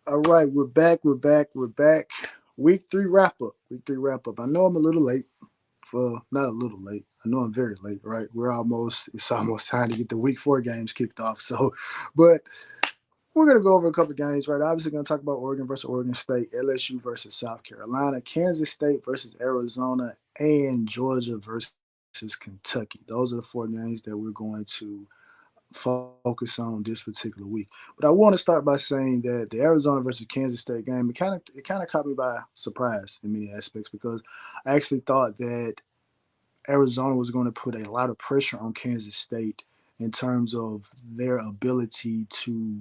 All right, we're back. We're back. We're back. Week three wrap up. Week three wrap up. I know I'm a little late. For not a little late. I know I'm very late. Right. It's almost time to get the week four games kicked off. So, but we're gonna go over a couple of games. Right. Obviously, gonna talk about Oregon versus Oregon State, LSU versus South Carolina, Kansas State versus Arizona, and Georgia versus Kentucky. Those are the four games that we're going to focus on this particular week. But I want to start by saying that the Arizona versus Kansas State game, it kind of caught me by surprise in many aspects because I actually thought that Arizona was going to put a lot of pressure on Kansas State in terms of their ability to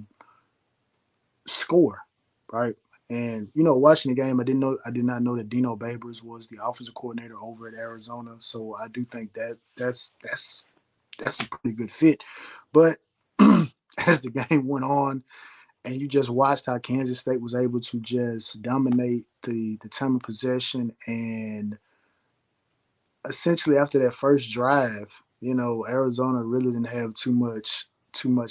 score, right? And watching the game, I did not know that Dino Babers was the offensive coordinator over at Arizona. So I do think that that's a pretty good fit. But as the game went on, and you just watched how Kansas State was able to just dominate the time of possession, and essentially after that first drive, Arizona really didn't have too much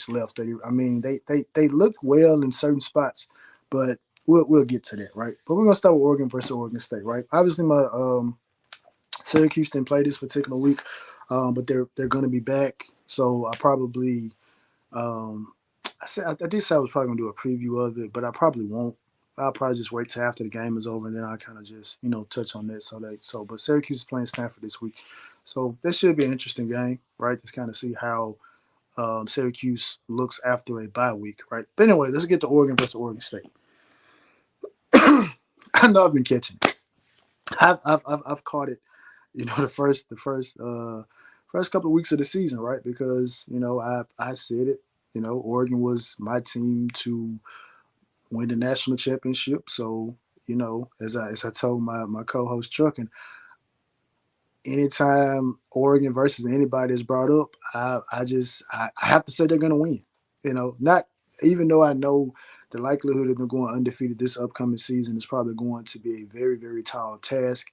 left. I mean, they looked well in certain spots, but we'll get to that, right? But we're gonna start with Oregon versus Oregon State, right? Obviously, my Syracuse didn't play this particular week, but they're gonna be back. So I probably I did say I was probably gonna do a preview of it, but I probably won't. I'll probably just wait till after the game is over, and then I'll kind of just touch on that. But Syracuse is playing Stanford this week, so this should be an interesting game, right? To kind of see how Syracuse looks after a bye week, right? But anyway, let's get to Oregon versus Oregon State. I know I've been catching it. I've caught it, the first couple of weeks of the season, right? Because I said it. Oregon was my team to win the national championship. So as I told my co-host Chuck, and anytime Oregon versus anybody is brought up, I have to say they're gonna win. Not even though I know the likelihood of them going undefeated this upcoming season is probably going to be a very, very tall task.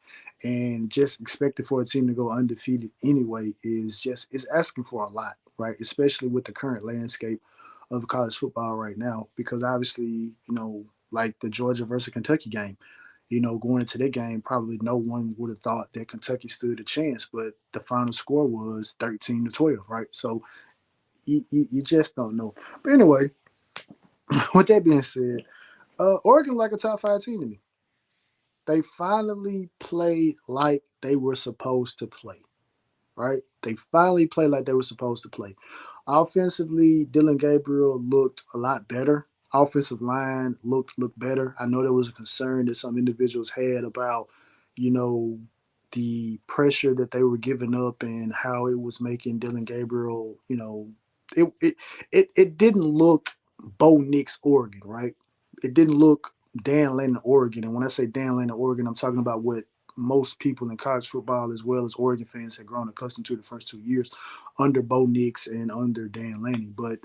And just expected for a team to go undefeated anyway is asking for a lot, right? Especially with the current landscape of college football right now. Because obviously, like the Georgia versus Kentucky game, going into that game, probably no one would have thought that Kentucky stood a chance, but the final score was 13-12, right? So you just don't know. But anyway, with that being said, Oregon like a top five team to me. They finally played like they were supposed to play, right? They finally played like they were supposed to play. Offensively, Dylan Gabriel looked a lot better. Offensive line looked better. I know there was a concern that some individuals had about, you know, the pressure that they were giving up and how it was making Dylan Gabriel, it didn't look Bo Nix Oregon, right? It didn't look Dan Lanning Oregon. And when I say Dan Lanning Oregon, I'm talking about what most people in college football as well as Oregon fans had grown accustomed to the first 2 years under Bo Nix and under Dan Lanning. But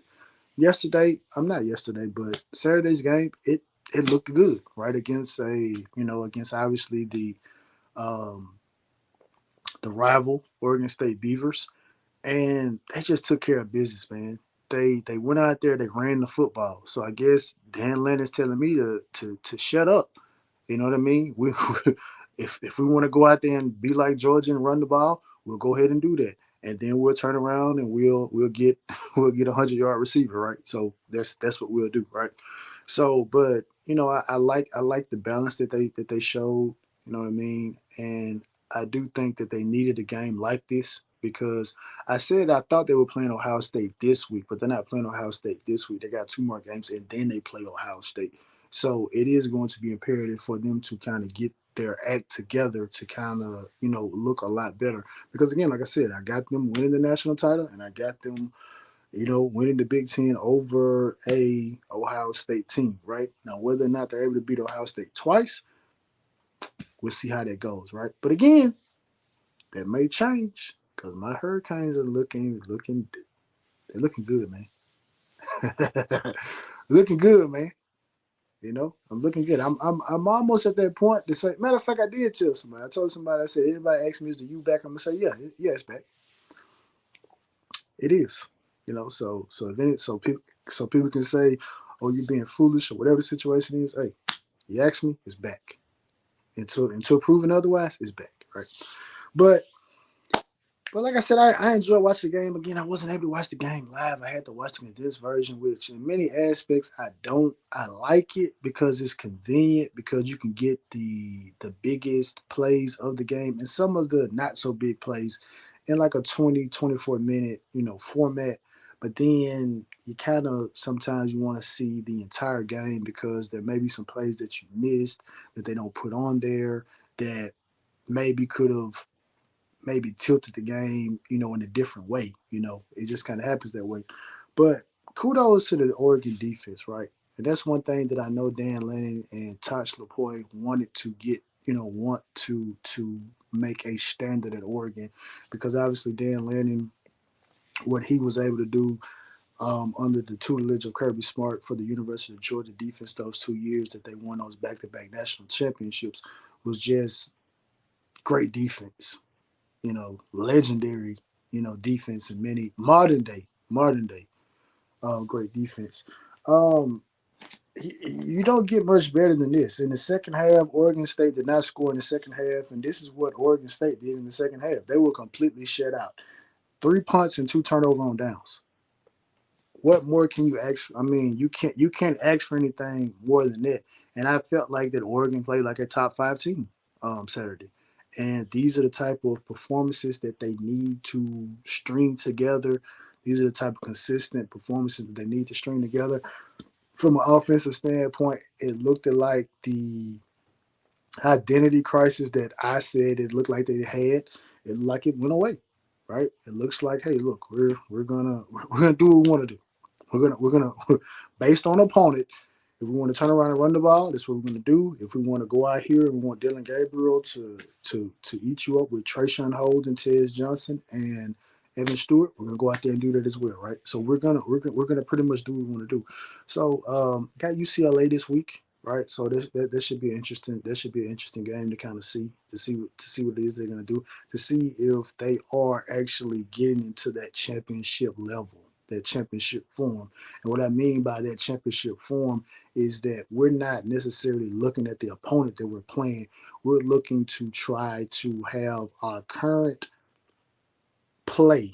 I'm not yesterday, but Saturday's game, it looked good, right? Against obviously um, the rival Oregon State Beavers, and they just took care of business, man. They went out there, they ran the football. So I guess Dan Lanning's telling me to shut up. You know what I mean? We if we want to go out there and be like Georgia and run the ball, we'll go ahead and do that, and then we'll turn around and we'll get we'll get 100-yard receiver, right? So that's what we'll do, right? So, but I like the balance that they showed. You know what I mean? And I do think that they needed a game like this because I said I thought they were playing Ohio State this week, but they're not playing Ohio State this week. They got two more games, and then they play Ohio State. So it is going to be imperative for them to kind of get their act together to kind of look a lot better. Because again, like I said, I got them winning the national title, and I got them winning the Big Ten over a Ohio State team. Right now, whether or not they're able to beat Ohio State twice, we'll see how that goes. Right, but again, that may change because my Hurricanes are they're looking good, man. Looking good, man. I'm looking good. I'm almost at that point to say. Matter of fact, I did tell somebody. I told somebody. I said, anybody ask me, is the U back? I'm gonna say, yeah, it's back. It is. So if any, so people can say, or you're being foolish or whatever the situation is, hey, you ask me, it's back. Until proven otherwise, it's back, right? But like I said, I enjoy watching the game. Again, I wasn't able to watch the game live. I had to watch it in this version, which in many aspects I don't. I like it because it's convenient, because you can get the biggest plays of the game and some of the not so big plays in like a 20 24 minute, format. But then you kind of sometimes you want to see the entire game because there may be some plays that you missed that they don't put on there that maybe could have maybe tilted the game, in a different way. It just kind of happens that way. But kudos to the Oregon defense, right? And that's one thing that I know Dan Lanning and Tosh Lapoy wanted to get, want to make a standard at Oregon, because obviously Dan Lanning, what he was able to do under the tutelage of Kirby Smart for the University of Georgia defense those 2 years that they won those back-to-back national championships was just great defense, legendary, defense in many modern day, great defense. Um, you don't get much better than this. In the second half, Oregon State did not score in the second half, and this is what Oregon State did in the second half. They were completely shut out. 3 punts and 2 turnover on downs. What more can you ask for? I mean, you can't ask for anything more than that. And I felt like that Oregon played like a top five team Saturday. And these are the type of performances that they need to string together. These are the type of consistent performances that they need to string together. From an offensive standpoint, it looked like the identity crisis that I said it looked like they had. It like it went away, right? It looks like, hey, look, we're gonna do what we want to do. We're gonna based on opponent. If we want to turn around and run the ball, that's what we're going to do. If we want to go out here, we want Dylan Gabriel to eat you up with Trayshawn Holden, Tez Johnson, and Evan Stewart. We're going to go out there and do that as well, right? So we're gonna pretty much do what we want to do. So got UCLA this week, right? So that should be an interesting game to kind of see what it is they're going to do, to see if they are actually getting into that championship level, that championship form. And what I mean by that championship form is that we're not necessarily looking at the opponent that we're playing. We're looking to try to have our current play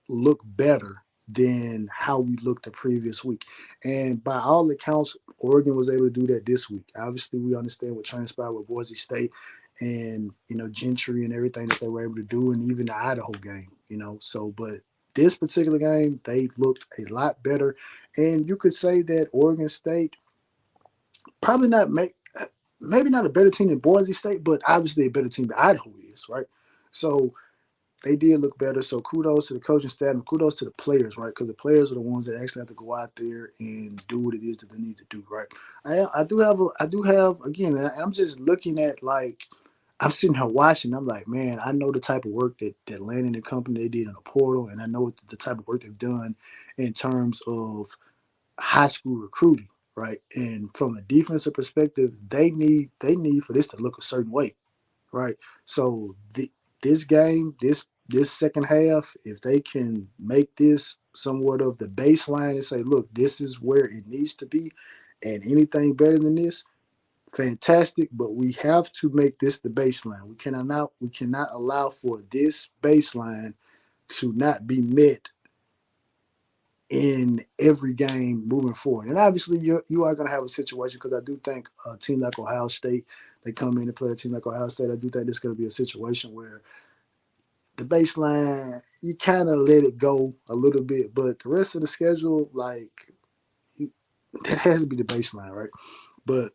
look better than how we looked the previous week. And by all accounts, Oregon was able to do that this week. Obviously, we understand what transpired with Boise State and, Gentry and everything that they were able to do, and even the Idaho game, So, but this particular game, they looked a lot better. And you could say that Oregon State probably not make maybe not a better team than Boise State, but obviously a better team than Idaho is, right? So they did look better. So kudos to the coaching staff and kudos to the players, right? Because the players are the ones that actually have to go out there and do what it is that they need to do, right? I do have again. I'm just looking at, like, I'm sitting here watching. I'm like, man, I know the type of work that Landon and company they did in the portal, and I know the type of work they've done in terms of high school recruiting, right? And from a defensive perspective, they need for this to look a certain way, right? So this game, this second half, if they can make this somewhat of the baseline and say, look, this is where it needs to be, and anything better than this, fantastic. But we have to make this the baseline. We cannot allow for this baseline to not be met in every game moving forward. And obviously, you are going to have a situation, because I do think a team like Ohio State, they come in and play a team like Ohio State. I do think this is going to be a situation where the baseline, you kind of let it go a little bit, but the rest of the schedule, like, that has to be the baseline, right? But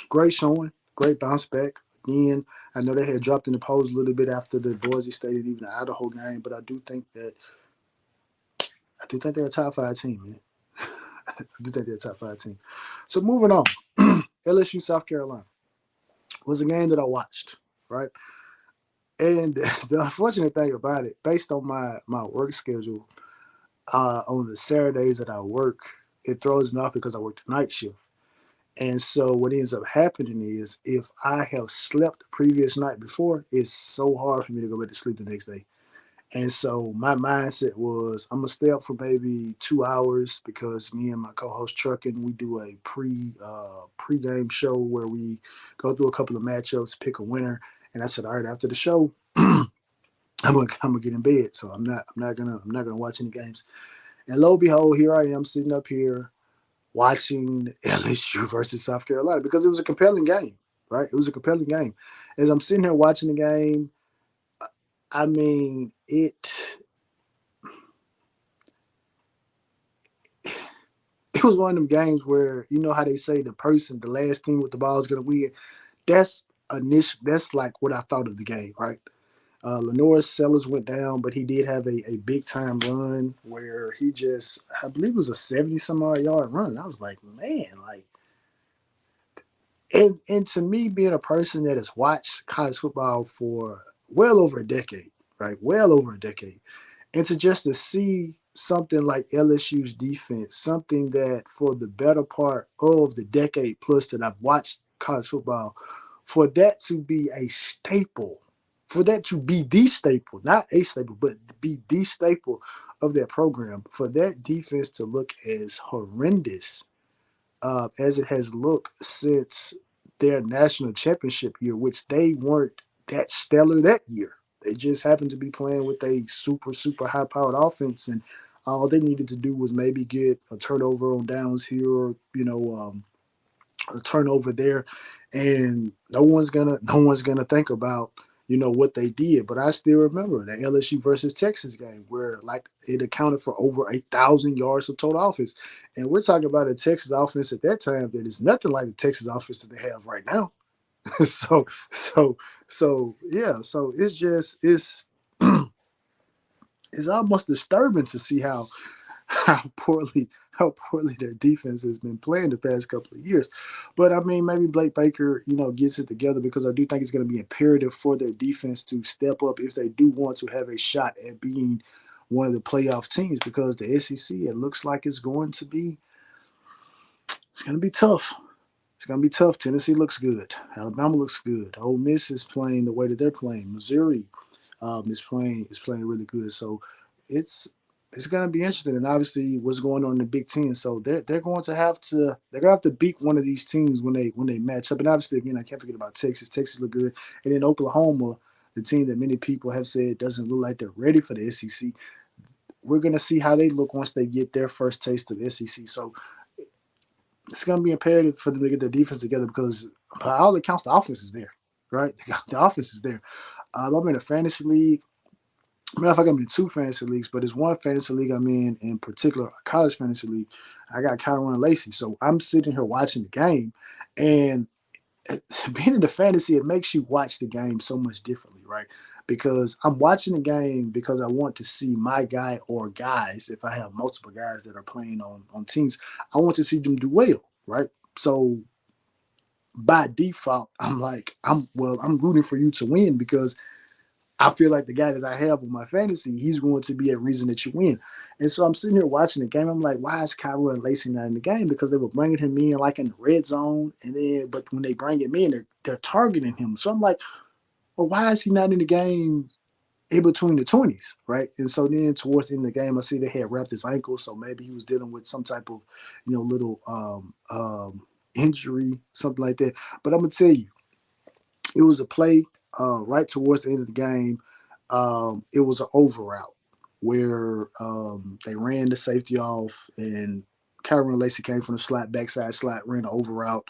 great showing, great bounce back. Again, I know they had dropped in the polls a little bit after the Boise State and even the Idaho game, but I do think they're a top five team, man. I do think they're a top five team. So moving on, LSU South Carolina was a game that I watched, right? And the unfortunate thing about it, based on my work schedule, on the Saturdays that I work, it throws me off because I work the night shift. And so what ends up happening is, if I have slept the previous night before, it's so hard for me to go back to sleep the next day. And so my mindset was I'm gonna stay up for maybe 2 hours because me and my co-host Truckin, we do a pre-game show where we go through a couple of matchups, pick a winner. And I said, all right, after the show, I'm gonna get in bed. So I'm not gonna watch any games. And lo and behold, here I am sitting up here watching LSU versus South Carolina because it was a compelling game, right? It was a compelling game. As I'm sitting here watching the game, I mean, it was one of them games where you know how they say the last team with the ball is gonna win. That's That's like what I thought of the game, right? Lenore Sellers went down, but he did have a big time run where he just, I believe it was a 70 some odd yard run. And I was like, man, like, and to me, being a person that has watched college football for well over a decade, right? Well over a decade, and to see something like LSU's defense, something that for the better part of the decade plus that I've watched college football, for that to be a staple, for that to be the staple, not a staple, but be the staple of that program, for that defense to look as horrendous as it has looked since their national championship year, which they weren't that stellar that year. They just happened to be playing with a super, super high powered offense, and all they needed to do was maybe get a turnover on downs here, or a turnover there, and no one's gonna think about what they did. But I still remember the LSU versus Texas game where like it accounted for over 1,000 yards of total offense, and we're talking about a Texas offense at that time that is nothing like the Texas offense that they have right now. so so yeah, so it's almost disturbing to see how poorly their defense has been playing the past couple of years. But I mean, maybe Blake Baker, gets it together because I do think it's going to be imperative for their defense to step up if they do want to have a shot at being one of the playoff teams. Because the SEC, it looks like it's going to be tough. It's going to be tough. Tennessee looks good. Alabama looks good. Ole Miss is playing the way that they're playing. Missouri is playing really good. So it's it's going to be interesting, and obviously what's going on in the Big Ten. So they're going to have to beat one of these teams when they match up. And obviously, again, I can't forget about Texas. Texas look good, and then Oklahoma, the team that many people have said doesn't look like they're ready for the SEC. We're going to see how they look once they get their first taste of SEC. So it's going to be imperative for them to get their defense together because, by all accounts, the offense is there, right? The offense is there. I'm in a fantasy league. Matter of fact, I'm in two fantasy leagues, but there's one fantasy league I'm in particular, a college fantasy league. I got Kyron and Lacey. So I'm sitting here watching the game, and being in the fantasy, it makes you watch the game so much differently, right? Because I'm watching the game because I want to see my guy or guys, if I have multiple guys that are playing on teams, I want to see them do well, right? So by default, I'm rooting for you to win because I feel like the guy that I have on my fantasy, he's going to be a reason that you win. And so I'm sitting here watching the game. I'm like, why is Kyra and Lacey not in the game? Because they were bringing him in like in the red zone, and then but when they bring him in, they're targeting him. So I'm like, well, why is he not in the game in between the 20s, right? And so then towards the end of the game, I see they had wrapped his ankle, so maybe he was dealing with some type of little injury, something like that. But I'm gonna tell you, it was a play right towards the end of the game. It was an over route where they ran the safety off, and Kyron Lacey came from the slot, backside slot, ran an over route,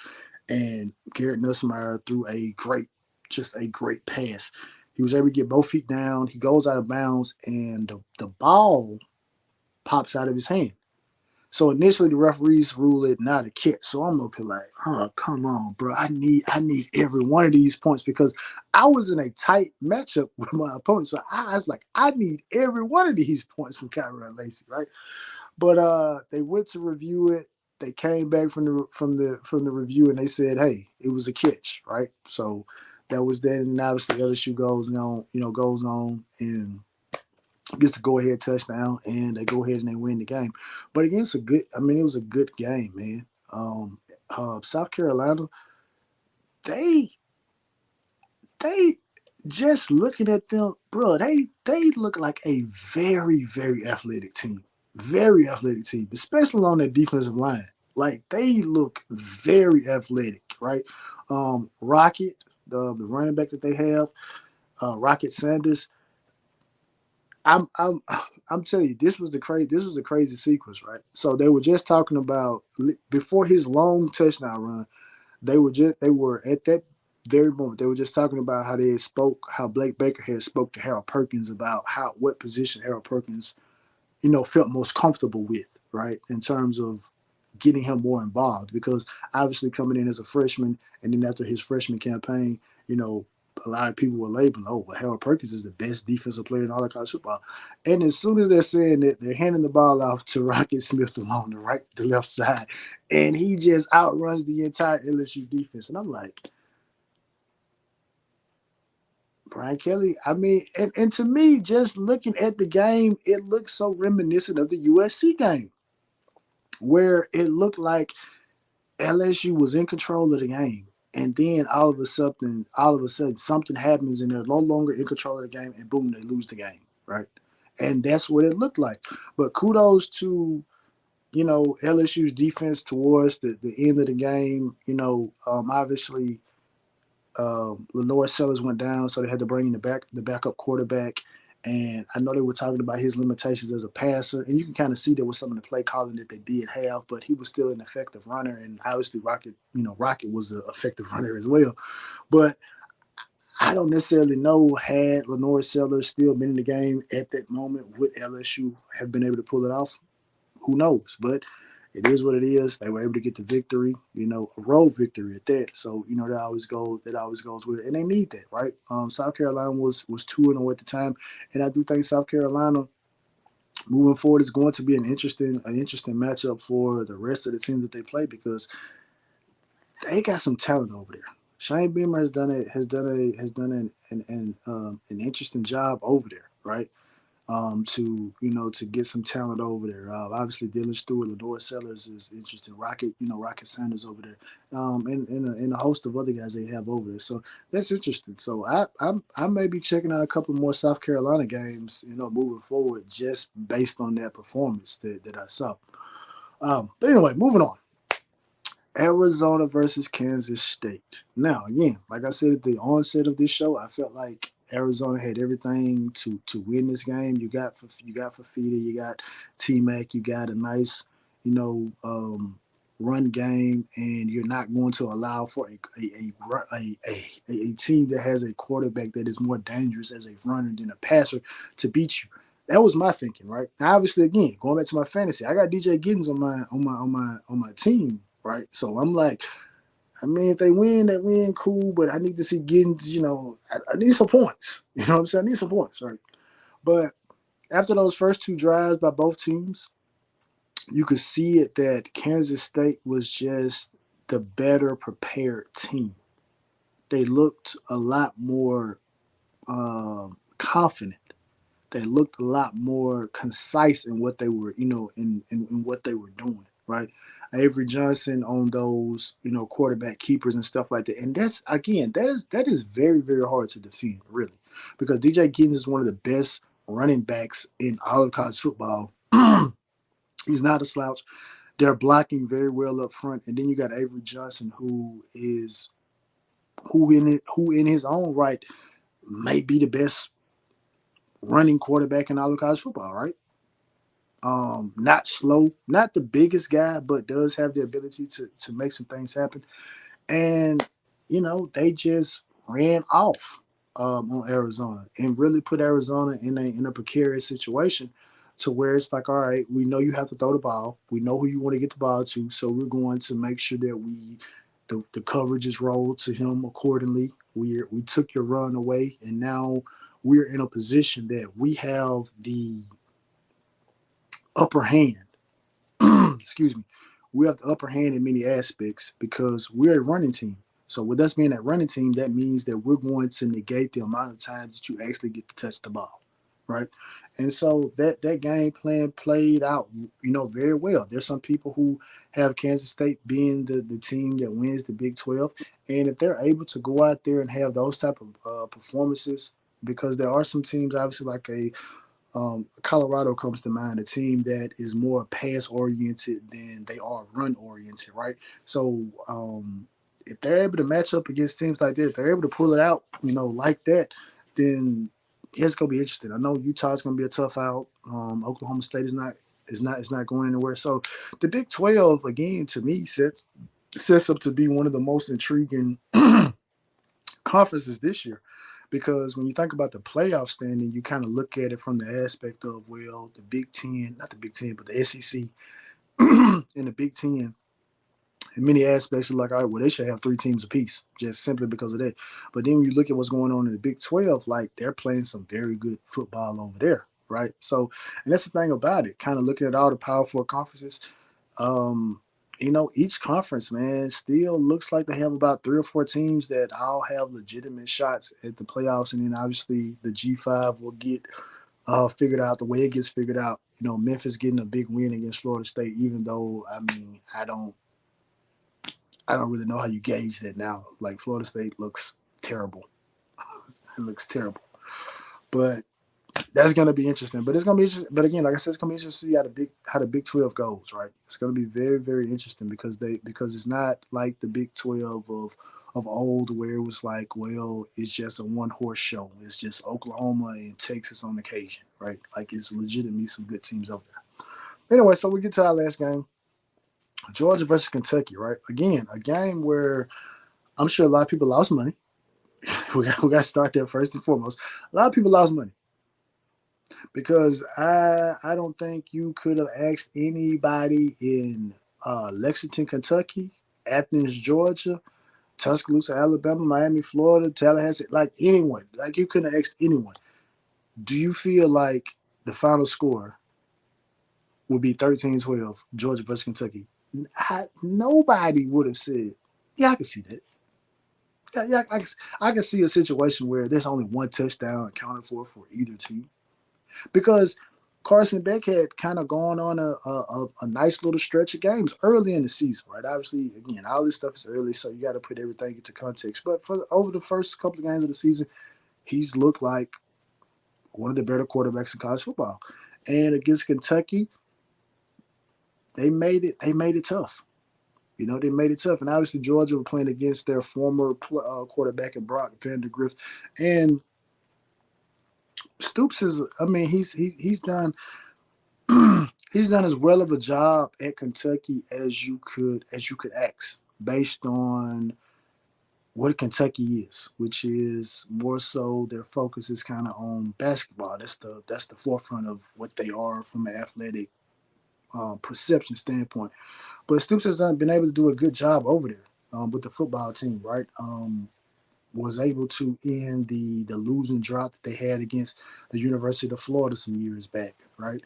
and Garrett Nussmeier threw just a great pass. He was able to get both feet down. He goes out of bounds, and the ball pops out of his hand. So initially the referees rule it not a catch. So I'm up here like, oh, come on, bro. I need every one of these points because I was in a tight matchup with my opponent. So I was like, I need every one of these points from Kyron Lacey, right? But they went to review it. They came back from the review and they said, hey, it was a catch, right? So that was that. And obviously LSU goes on and gets the go ahead touchdown, and they go ahead and they win the game. But again, it was a good game, man. South Carolina, they they just looking at them, bro, they look like a very, very athletic team. Very athletic team, especially on that defensive line. Like they look very athletic, right? Rocket, the running back that they have, Rocket Sanders. I'm I'm telling you, this was a crazy sequence, right? So they were just talking about before his long touchdown run. They were at that very moment. They were just talking about how they spoke, how Blake Baker had spoke to Harold Perkins about how what position Harold Perkins, felt most comfortable with, right? In terms of getting him more involved. Because obviously coming in as a freshman and then after his freshman campaign, a lot of people were labeling, oh, well, Harold Perkins is the best defensive player in all of college football. And as soon as they're saying that, they're handing the ball off to Rocket Smith along the left side, and he just outruns the entire LSU defense. And I'm like, Brian Kelly, I mean, and to me, just looking at the game, it looks so reminiscent of the USC game, where it looked like LSU was in control of the game. And then all of a sudden, something happens and they're no longer in control of the game, and boom, they lose the game, right? And that's what it looked like. But kudos to LSU's defense towards the end of the game. Obviously, Lenore Sellers went down, so they had to bring in the backup quarterback. And I know they were talking about his limitations as a passer, and you can kind of see there was some of the play calling that they did have, but he was still an effective runner, and obviously Rocket was an effective runner as well. But I don't necessarily know had Lenore Sellers still been in the game at that moment, would LSU have been able to pull it off? Who knows? But it is what it is. They were able to get the victory, a road victory at that. So that always goes with it, and they need that, right? South Carolina was 2-0 at the time, and I do think South Carolina moving forward is going to be an interesting matchup for the rest of the teams that they play, because they got some talent over there. Shane Beamer has done an interesting job over there, right? To get some talent over there. Obviously, Dylan Stewart, Lador Sellers is interesting. Rocket Sanders over there, and a host of other guys they have over there. So that's interesting. So I may be checking out a couple more South Carolina games, moving forward, just based on that performance that I saw. But anyway, moving on. Arizona versus Kansas State. Now, again, like I said at the onset of this show, I felt like Arizona had everything to win this game. You got Fafita, you got T Mac, you got a nice, run game, and you're not going to allow for a team that has a quarterback that is more dangerous as a runner than a passer to beat you. That was my thinking, right? Now, obviously, again, going back to my fantasy, I got DJ Giddens on my team, right? So I'm like, I mean, if they win, they win, cool. But I need to see Giddens. I need some points. You know what I'm saying? I need some points, right? But after those first two drives by both teams, you could see it that Kansas State was just the better prepared team. They looked a lot more confident. They looked a lot more concise in what they were, in what they were doing, right? Avery Johnson on those, quarterback keepers and stuff like that. And that's again, that is very, very hard to defend, really. Because DJ Giddens is one of the best running backs in all of college football. He's not a slouch. They're blocking very well up front. And then you got Avery Johnson, who in his own right may be the best running quarterback in all of college football, right? Not slow, not the biggest guy, but does have the ability to make some things happen. And they just ran off on Arizona and really put Arizona in a precarious situation, to where it's like, all right, we know you have to throw the ball, we know who you want to get the ball to, so we're going to make sure that the coverage is rolled to him accordingly. We took your run away, and now we're in a position that we have the upper hand. Excuse me. We have the upper hand in many aspects because we're a running team. So with us being that running team, that means that we're going to negate the amount of times that you actually get to touch the ball, right? And so that game plan played out, very well. There's some people who have Kansas State being the team that wins the Big 12, and if they're able to go out there and have those type of performances, because there are some teams, obviously like a Colorado comes to mind, a team that is more pass oriented than they are run oriented, right? So if they're able to match up against teams like that, if they're able to pull it out, like that, then it's gonna be interesting. I know Utah's gonna be a tough out. Oklahoma State is not going anywhere. So the Big 12 again to me sets up to be one of the most intriguing conferences this year, because when you think about the playoff standing, you kind of look at it from the aspect of, well, the Big Ten, not the Big Ten, but the SEC and the Big Ten. In many aspects, like, all right, well, they should have three teams apiece, just simply because of that. But then when you look at what's going on in the Big 12, like, they're playing some very good football over there, right? So, and that's the thing about it, kind of looking at all the Power Four conferences. Um, each conference, man, still looks like they have about three or four teams that all have legitimate shots at the playoffs. And then obviously the G5 will get figured out the way it gets figured out. Memphis getting a big win against Florida State, even though, I mean, I don't really know how you gauge that now. Like, Florida State looks terrible. It looks terrible. But that's gonna be interesting. But it's gonna be interesting. But again, like I said, it's gonna be interesting to see how the Big 12 goes, right? It's gonna be very, very interesting because it's not like the Big 12 of old, where it was like, well, it's just a one horse show. It's just Oklahoma and Texas on occasion, right? Like, it's legitimately some good teams out there. Anyway, so we get to our last game. Georgia versus Kentucky, right? Again, a game where I'm sure a lot of people lost money. We got to start there first and foremost. A lot of people lost money because I don't think you could have asked anybody in Lexington, Kentucky, Athens, Georgia, Tuscaloosa, Alabama, Miami, Florida, Tallahassee, like anyone. Like, you couldn't have asked anyone. Do you feel like the final score would be 13-12, Georgia versus Kentucky? Nobody would have said, yeah, I can see that. Yeah, I can see a situation where there's only one touchdown accounted for either team, because Carson Beck had kind of gone on a nice little stretch of games early in the season, right? Obviously, again, all this stuff is early, so you got to put everything into context. But for over the first couple of games of the season, he's looked like one of the better quarterbacks in college football. And against Kentucky, they made it. They made it tough. They made it tough. And obviously, Georgia were playing against their former quarterback in Brock Vandergrift. And Stoops is, I mean, he's done he's done as well of a job at Kentucky as you could ask, based on what Kentucky is, which is more so their focus is kind of on basketball. That's the forefront of what they are from an athletic perception standpoint. But Stoops has been able to do a good job over there with the football team, right? Was able to end the losing drought that they had against the University of Florida some years back, right?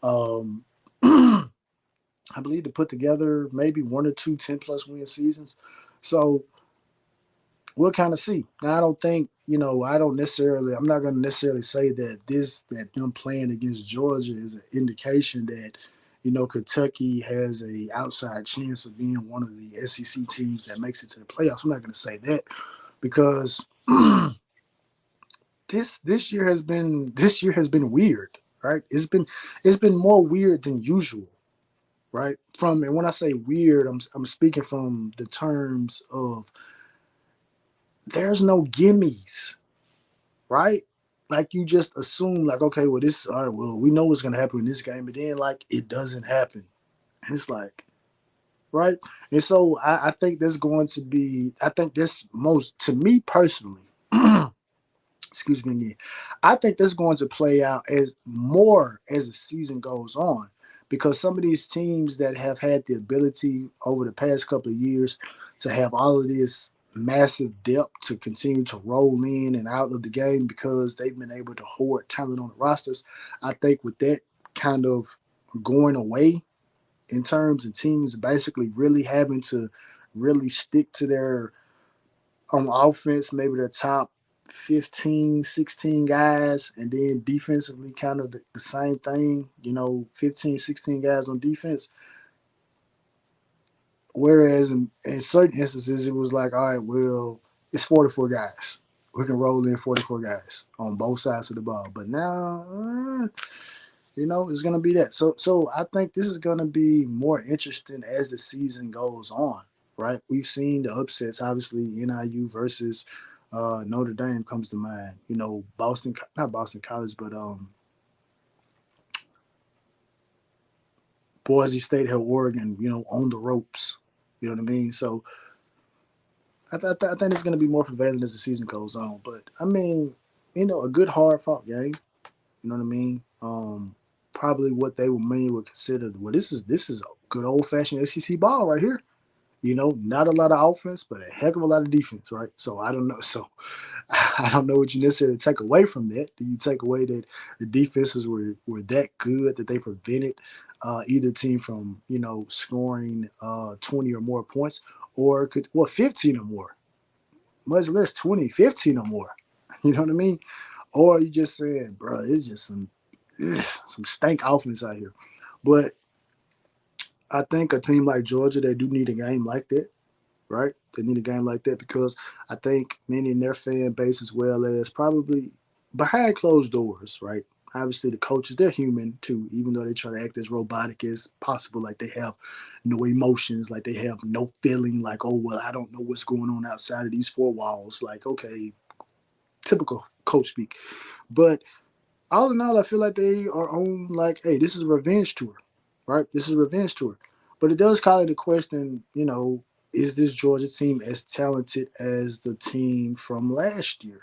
Um, I believe to put together maybe one or two 10+ win seasons. So we'll kind of see. Now, I don't think, I'm not going to necessarily say that them playing against Georgia is an indication that, Kentucky has a outside chance of being one of the SEC teams that makes it to the playoffs. I'm not going to say that, because this year has been weird, right? It's been more weird than usual, right? And when I say weird, I'm speaking from the terms of there's no gimmies, right? Like, you just assume, like, okay, well, this, all right, well, we know what's gonna happen in this game, but then, like, it doesn't happen, and it's like, right? And so I think there's going to be, I think this most, to me personally, excuse me again, I think that's going to play out as more as the season goes on, because some of these teams that have had the ability over the past couple of years to have all of this massive depth to continue to roll in and out of the game because they've been able to hoard talent on the rosters. I think with that kind of going away, in terms of teams basically really having to really stick to their on offense, maybe their top 15, 16 guys, and then defensively kind of the same thing, 15, 16 guys on defense. Whereas in certain instances, it was like, all right, well, it's 44 guys. We can roll in 44 guys on both sides of the ball. But now, it's going to be that. So I think this is going to be more interesting as the season goes on, right? We've seen the upsets. Obviously, NIU versus Notre Dame comes to mind. Boston, not Boston College, but Boise State held Oregon, on the ropes. You know what I mean? So I think it's going to be more prevalent as the season goes on. But I mean, a good hard fought game. You know what I mean? Probably what many would consider. Well, this is a good old fashioned SEC ball right here. Not a lot of offense, but a heck of a lot of defense, right? So I don't know. So I don't know what you necessarily take away from that. Do you take away that the defenses were that good that they prevented either team from scoring 20 or more points, or 15 or more, much less 20, 15 or more. You know what I mean? Or you just saying, bro, it's just some stank offense out here. But I think a team like Georgia, they do need a game like that, right? They need a game like that because I think many in their fan base, as well as probably behind closed doors, right? Obviously, the coaches, they're human too, even though they try to act as robotic as possible. Like they have no emotions, like they have no feeling, like, oh, well, I don't know what's going on outside of these four walls. Like, okay, typical coach speak. But all in all, I feel like they are on, like, hey, this is a revenge tour, right? This is a revenge tour. But it does call into question, is this Georgia team as talented as the team from last year?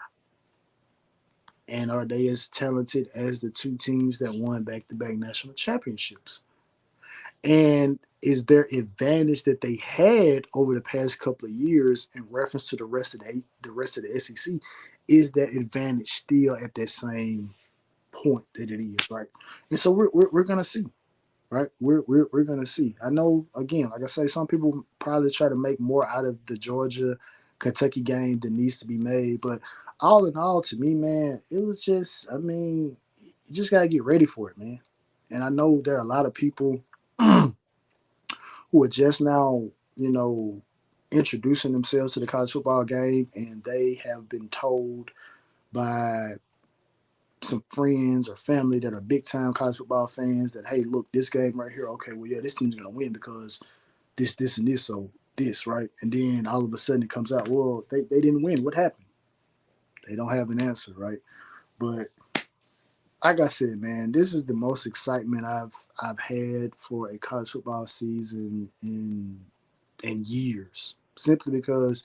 And are they as talented as the two teams that won back-to-back national championships? And is their advantage that they had over the past couple of years in reference to the rest of the SEC, is that advantage still at that same point that it is, right? And so we're gonna see, right? We're gonna see. I know, again, like I say, some people probably try to make more out of the Georgia Kentucky game than needs to be made, but all in all, to me, man, it was just, I mean, you just gotta get ready for it, man. And I know there are a lot of people who are just now, you know, introducing themselves to the college football game, and they have been told by some friends or family that are big time college football fans that, hey, look, this game right here, okay, well, yeah, this team's gonna win because this, and this, so this, right? And then all of a sudden it comes out, well, they didn't win. What happened? They don't have an answer, right? But like I said, man, this is the most excitement I've had for a college football season in years. Simply because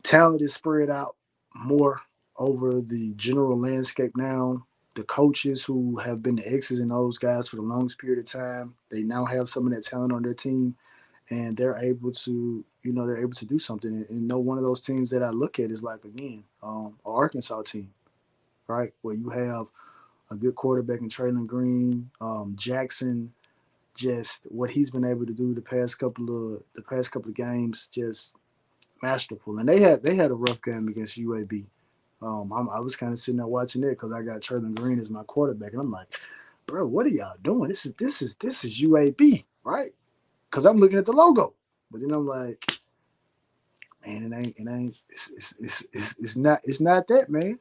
talent is spread out more over the general landscape now. The coaches who have been the X's and O's guys for the longest period of time, they now have some of that talent on their team, and they're able to do something. And no one of those teams that I look at is like, again, an Arkansas team, right, where you have a good quarterback in Traylon Green, Jackson. Just what he's been able to do the past couple of games, just masterful. And they had a rough game against UAB. I was kind of sitting there watching it because I got Traylon Green as my quarterback, and I'm like, bro, what are y'all doing? This is UAB, right? Because I'm looking at the logo, but then I'm like, man, it's not that, man.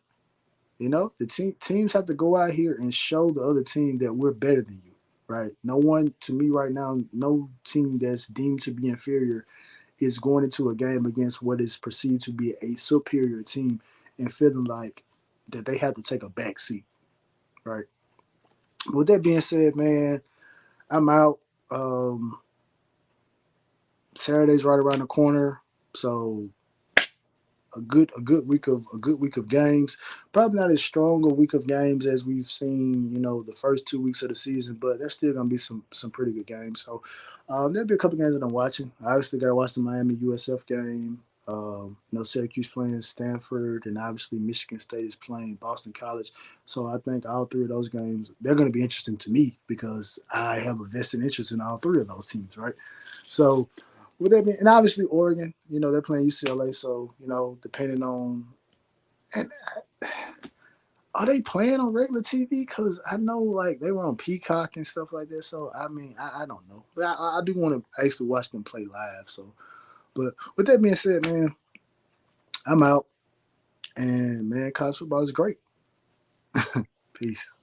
The teams have to go out here and show the other team that we're better than you, right? No one, to me right now, no team that's deemed to be inferior is going into a game against what is perceived to be a superior team and feeling like that they have to take a back seat, right? With that being said, man, I'm out. Saturday's right around the corner, so a good week of games. Probably not as strong a week of games as we've seen, the first 2 weeks of the season, but there's still gonna be some pretty good games. So there'll be a couple games that I'm watching. I obviously gotta watch the Miami USF game. Syracuse playing Stanford, and obviously Michigan State is playing Boston College. So I think all three of those games, they're going to be interesting to me because I have a vested interest in all three of those teams, right? So with that being, and obviously Oregon, they're playing UCLA. So depending on And are they playing on regular TV? Because I know like they were on Peacock and stuff like that. So I mean, I don't know, but I do want to actually watch them play live. So, but with that being said, man, I'm out. And man, college football is great. Peace.